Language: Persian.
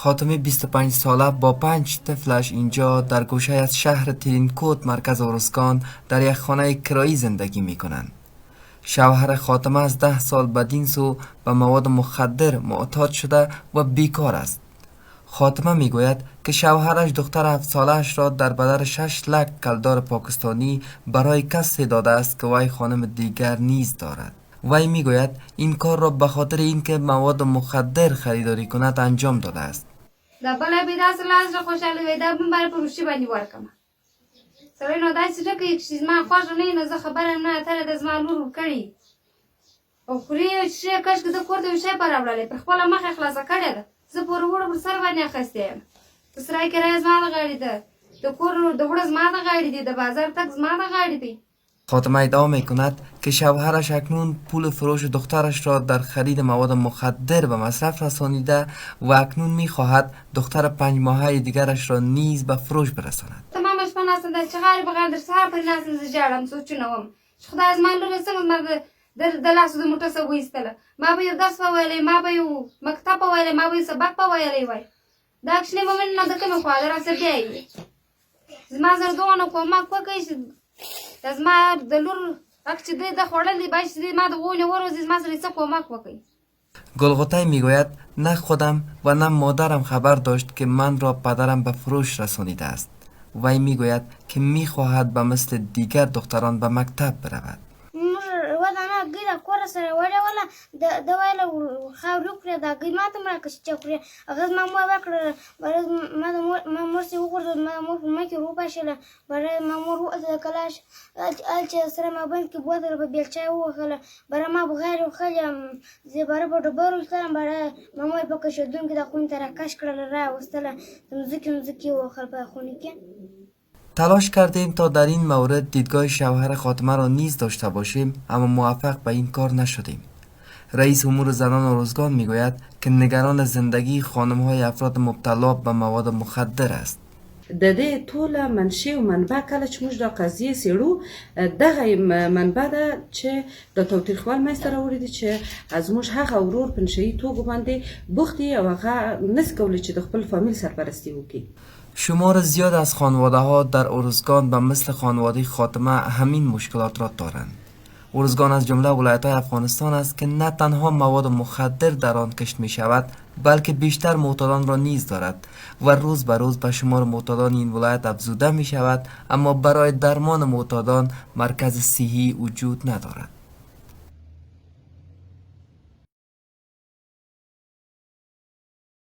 خاتمه 25 ساله با 5 طفلش اینجا در گوشه از شهر ترینکوت مرکز ارزگان در یک خانه کرایی زندگی می کنند. شوهر خاتمه از 10 سال بدین سو به مواد مخدر معتاد شده و بیکار است. خاتمه می گوید که شوهرش دختر 7 سالش را در بدل 6 لک کلدار پاکستانی برای کسی داده است که وی خانم دیگر نیز دارد. وی می گوید این کار را به خاطر اینکه مواد مخدر خریداری کند انجام داده است. دا بله بی داس لاس را خوشحاله وی دا بم بر پروشی باندې ورکم سره نو داسې ټکه یک شي ما خوښ نه نو زه خبره نه اتره د زما لور کړي او خوري شي کښ د کور د شي پر راوړلې پر خپل مخه خلاصه کړې ده زه پر وړو پر سر باندې اخستې یم سره کې راز ما غاړي ده د کور د وړز ما غاړي دي د بازار تک زما غاړي دي. خاتمه ادعا می کند که شوهرش اکنون پول فروش دخترش را در خرید مواد مخدر به مصرف رسانیده و اکنون می خواهد دختر 5 ماهه دیگرش را نیز به فروش برساند. تمامش په ناس د چغار بغیر در سهار پر ناس ز جاړم سوچونه وم خدای از من لور څنګه ما د لاسو د موټر سره وېستله ما به یو درس وویلې ما به یو مکتب وویلې ما به یو سبق وویلې وای دا کښنه به من نه د کومه خوا دراسه دی زما زر دوه کومک وکړي زما د لور اکچ د خړلې باش ما د وونه ورځ زما سره څه کومک وکړي. گلغوتای میگوید نه خودم و نه مادرم خبر داشت که من را پدرم به فروش رسانیده است. وی میگوید که میخواهد به مثل دیگر دختران به مکتب برود. ګیره کور سره وړه ولا د وایله خاورو کړه دا ګی ماته مړه کښ چکرې هغه ما مو وکړه بر ما مور سي وګورځ ما مور ما کې رو پښله بر ما مور د کلاش الچ سره ما باندې کې بوتل په بیلچا وغله بر ما بغیر خلم زی بر په ډبرو سره بر ما مو په کښ دون کې د خون تر کش کړل را وستله مزکی وخل په خونی کې. تلاش کردیم تا در این مورد دیدگاه شوهر خاتمه را نیز داشته باشیم اما موفق به این کار نشدیم. رئیس امور زنان ارزگان میگوید که نگران زندگی خانم‌های افراد مبتلا به مواد مخدر است. د دې ټوله منشأ او منبع کله چې موږ د قضیې څېړو دغه منبع ده چې د تاوتریخوال منځته راوړی دی چې زموږ هغه ورور په نشهیي توګه باندې بوخت دی او هغه نس کولی چې د خپل فامیل سرپرستی وکړي. شمار زیاد از خانواده ها در ارزگان به مثل خانواده خاتمه همین مشکلات را دارند. ارزگان از جمله ولایت های افغانستان است که نه تنها مواد مخدر در آن کشت می شود بلکه بیشتر معتادان را نیز دارد و روز به روز به شمار معتادان این ولایت افزوده می شود اما برای درمان معتادان مرکز صحی وجود ندارد.